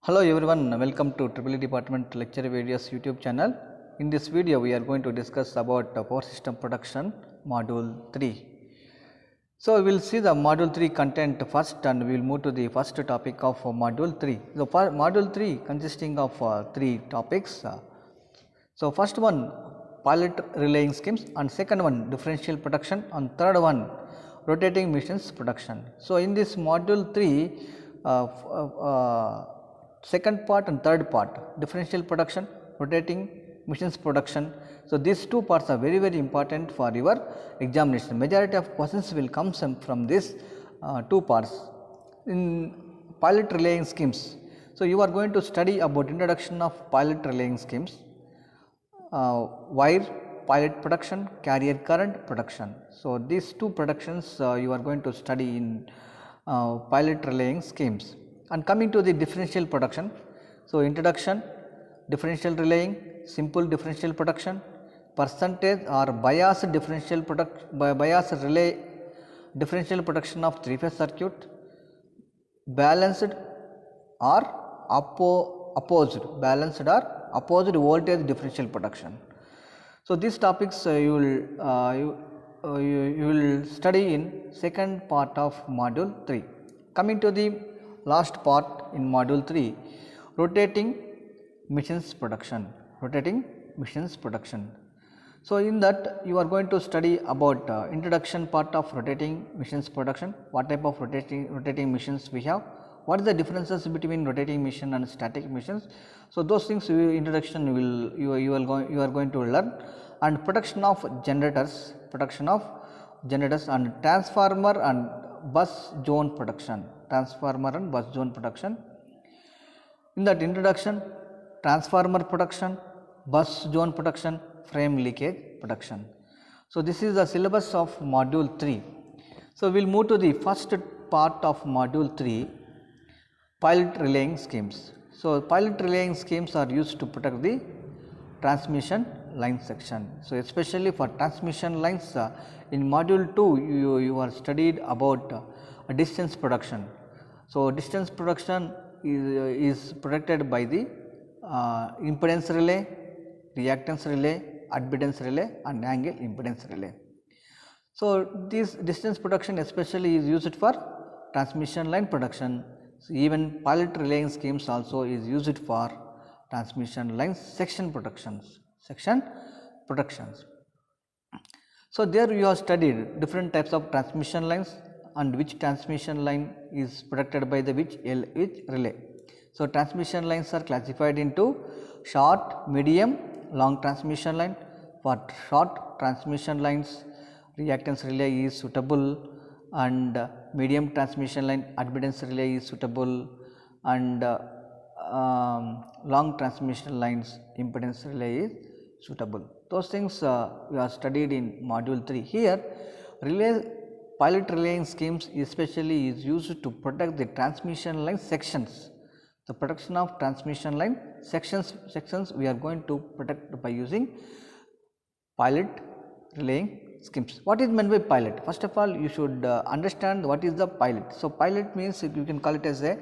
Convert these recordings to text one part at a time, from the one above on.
Hello everyone, welcome to EEE Department Lecture Videos YouTube channel. In this video, we are going to discuss about Power System Production Module 3. So, we will see the Module 3 content first and we will move to the first topic of Module 3. So, Module 3 consisting of 3 topics. So, first one pilot relaying schemes and second one differential production and third one rotating machines production. So, in this Module 3, second part and third part differential production, rotating machines production. So, these two parts are very important for your examination. Majority of questions will come from these two parts. In pilot relaying schemes, so you are going to study about introduction of pilot relaying schemes, wire pilot production, carrier current production. So, these two productions you are going to study in pilot relaying schemes. And coming to the differential production, so introduction, differential relaying, simple differential production, percentage or bias differential bias relay differential production of 3-phase circuit, balanced or opposed voltage differential production. So, these topics you will study in second part of module 3. Coming to the last part in module 3, rotating machines production. So, in that you are going to study about introduction part of rotating machines production, what type of rotating machines we have, what is the differences between rotating machine and static machines. So, those things introduction you are going to learn, and production of generators and transformer and bus zone production. In that introduction, transformer production, bus zone production, frame leakage production. So, this is the syllabus of module 3. So, we will move to the first part of module 3, pilot relaying schemes. So, pilot relaying schemes are used to protect the transmission line section. So, especially for transmission lines, in module 2 you are studied about distance production. So, distance production is protected by the impedance relay, reactance relay, admittance relay and angle impedance relay. So, this distance production especially is used for transmission line production. So, even pilot relaying schemes also is used for transmission line section protections. So, there you have studied different types of transmission lines and which transmission line is protected by the which relay. So, transmission lines are classified into short, medium, long transmission line. For short transmission lines, reactance relay is suitable, and medium transmission line admittance relay is suitable, and long transmission lines impedance relay is suitable. Those things we are studied in module 3. Here pilot relaying schemes especially is used to protect the transmission line sections. The protection of transmission line sections we are going to protect by using pilot relaying schemes. What is meant by pilot? First of all, you should understand what is the pilot. So, pilot means you can call it as a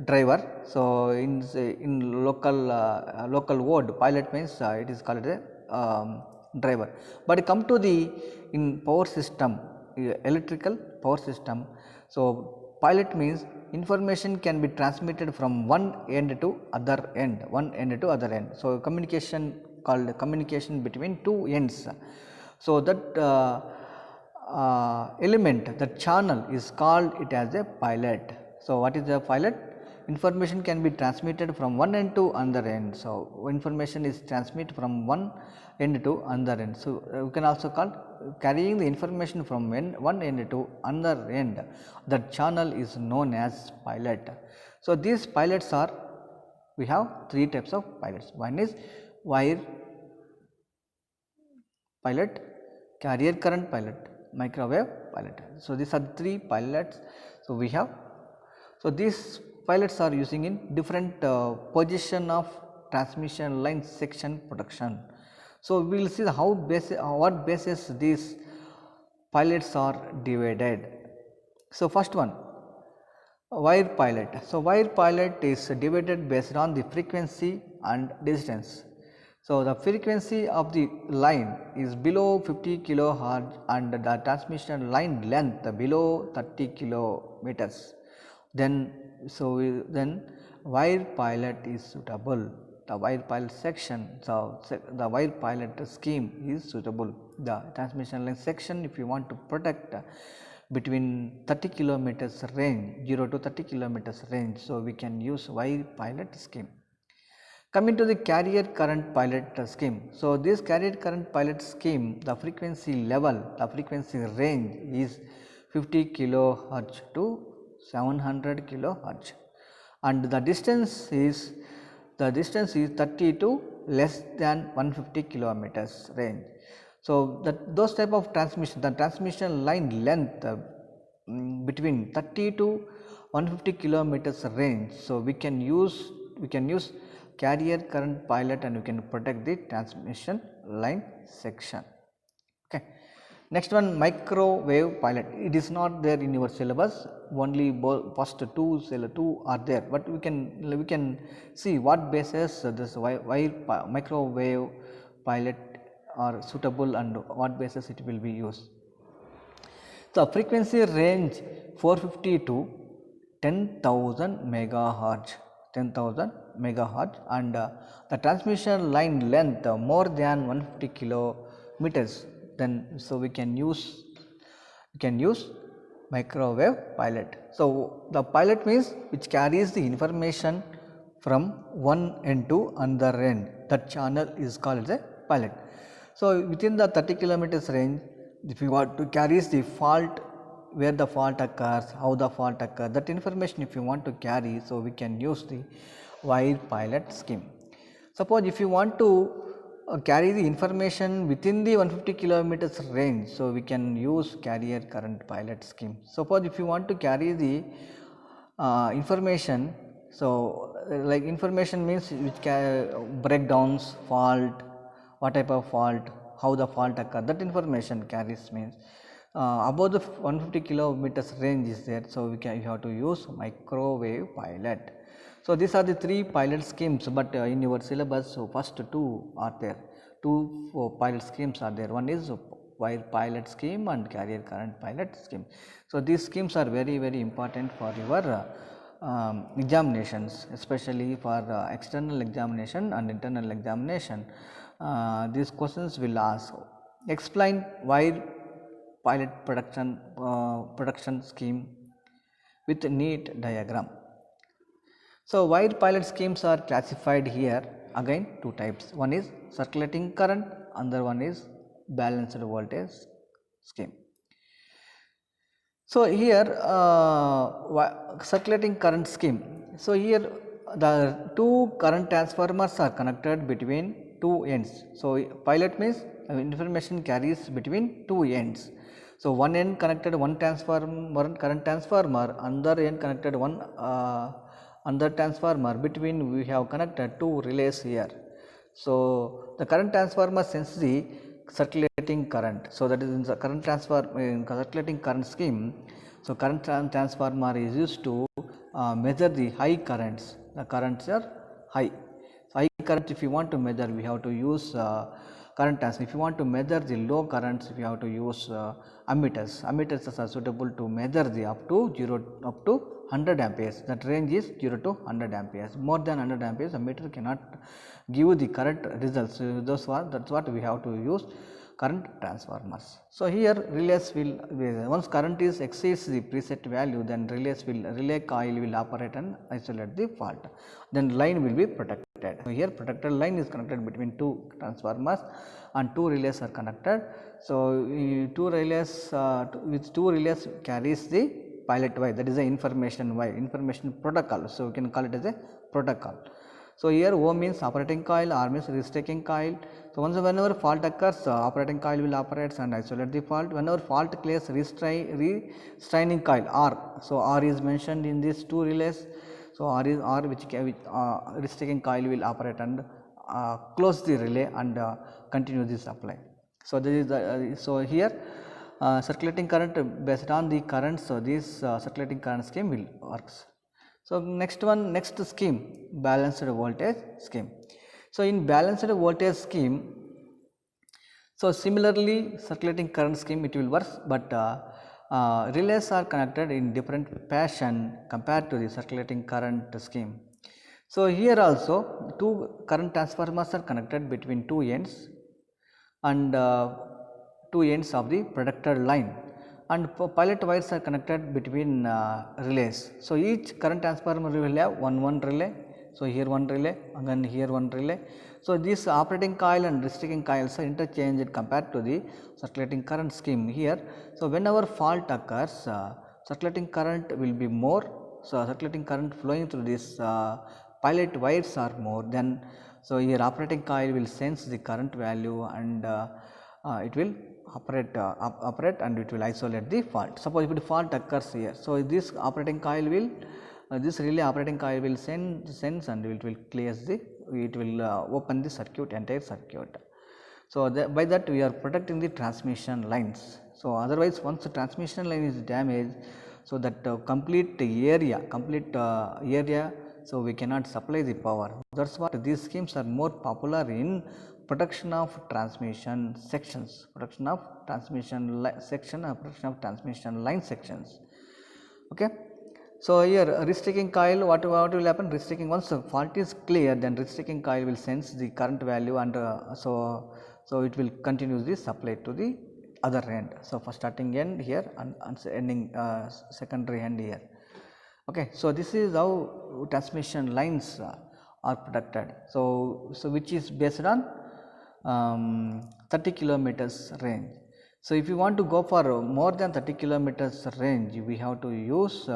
driver. So, in local word, pilot means it is called a driver. But come to the in power system, electrical power system. So, pilot means information can be transmitted from one end to other end. So, communication called communication between two ends. So, that element, that channel is called it as a pilot. So, what is a pilot? Information can be transmitted from one end to another end. So, information is transmitted from one end to another end. So, you can also call carrying the information from one end to another end. That channel is known as pilot. So, these pilots are, we have 3 types of pilots. One is wire pilot, carrier current pilot, microwave pilot. So, these are 3 pilots. So, we have, so these pilots are using in different position of transmission line section production. So, we will see how what basis these pilots are divided. So, first one Wire pilot. So, wire pilot is divided based on the frequency and distance. So, the frequency of the line is below 50 kilohertz and the transmission line length below 30 kilometers. Then, then wire pilot is suitable. The wire pilot section, so the wire pilot scheme is suitable. The transmission line section, if you want to protect between 30 kilometers range, 0 to 30 kilometers range, so we can use wire pilot scheme. Coming to the carrier current pilot scheme. So, this carrier current pilot scheme, the frequency level, the frequency range is 50 kilohertz to 700 kilohertz, and the distance is 30 to less than 150 kilometers range. So, those type of transmission, the transmission line length between 30 to 150 kilometers range. So, we can use carrier current pilot and we can protect the transmission line section. Okay. Next one, microwave pilot. It is not there in your syllabus, only first two are there, but we can see what basis this microwave pilot are suitable and what basis it will be used. The frequency range 450 to 10,000 megahertz, and the transmission line length more than 150 kilometers. Then so we can use microwave pilot. So, the pilot means which carries the information from one end to another end. That channel is called as a pilot. So, within the 30 kilometers range, if you want to carry the fault, where the fault occurs, how the fault occurs, that information if you want to carry, so we can use the wire pilot scheme. Suppose if you want to carry the information within the 150 kilometers range, so we can use carrier current pilot scheme. Suppose if you want to carry the information, so like information means which breakdowns, fault, what type of fault, how the fault occur, that information carries means above the 150 kilometers range is there. So, you have to use microwave pilot. So, these are the three pilot schemes, but in your syllabus, so first two are there, two pilot schemes are there. One is wire pilot scheme and carrier current pilot scheme. So, these schemes are very important for your examinations, especially for external examination and internal examination. These questions will ask, explain wire pilot production scheme with neat diagram. So, wire pilot schemes are classified here again two types. One is circulating current, another one is balanced voltage scheme. So, here circulating current scheme. So, here the two current transformers are connected between two ends. So, pilot means information carries between two ends. So, one end connected one current transformer, another end connected one another transformer. Between we have connected two relays here. So, the current transformer senses the circulating current. So, that is in the current circulating current scheme. So, current transformer is used to measure the high currents. The currents are high. So, high current, if you want to measure, we have to use current transformer. If you want to measure the low currents, we have to use ammeters. Ammeters are suitable to measure the up to 100 amperes. That range is 0 to 100 amperes. More than 100 amperes, ammeter cannot give the correct results. So, that's what we have to use current transformers. So, here relays will, once current is exceeds the preset value, then relay coil will operate and isolate the fault. Then line will be protected. So, here protected line is connected between two transformers and two relays are connected. So, two relays with two relays carries the pilot wire, that is the information wire, information protocol. So, we can call it as a protocol. So, here O means operating coil, R means restaking coil. So, whenever fault occurs, operating coil will operate and isolate the fault. Whenever fault clears, restraining coil R. So, R is mentioned in these two relays. So, R which restaking coil will operate and close the relay and continue the supply. So, this is the, so here circulating current based on the current, so this circulating current scheme will works. So next scheme, balanced voltage scheme. So in balanced voltage scheme, so similarly circulating current scheme it will work, but relays are connected in different fashion compared to the circulating current scheme. So here also two current transformers are connected between two ends and two ends of the protected line, and pilot wires are connected between relays. So each current transformer will have one relay. So here one relay, again here one relay. So this operating coil and restricting coils are interchanged compared to the circulating current scheme here. So whenever fault occurs, circulating current will be more. So circulating current flowing through this pilot wires are more than. So here operating coil will sense the current value and it will operate and it will isolate the fault. Suppose if the fault occurs here, so this operating coil will this relay operating coil will sense and it will clear the, it will open the circuit, entire circuit. So by that we are protecting the transmission lines. So otherwise once the transmission line is damaged, so that complete area, so we cannot supply the power. That's what these schemes are more popular in protection of transmission sections, protection of transmission section, protection of transmission line sections. Okay. So here restricting coil, what will happen? Restricting, once the fault is clear, then restricting coil will sense the current value and so it will continue the supply to the other end. So for starting end here and ending secondary end here. Okay, so this is how transmission lines are protected. So which is based on 30 kilometers range. So if you want to go for more than 30 kilometers range, we have to use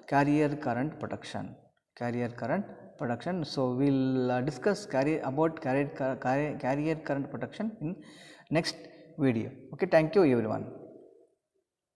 carrier current protection. So we'll discuss about carrier current protection in next video. Okay, thank you everyone.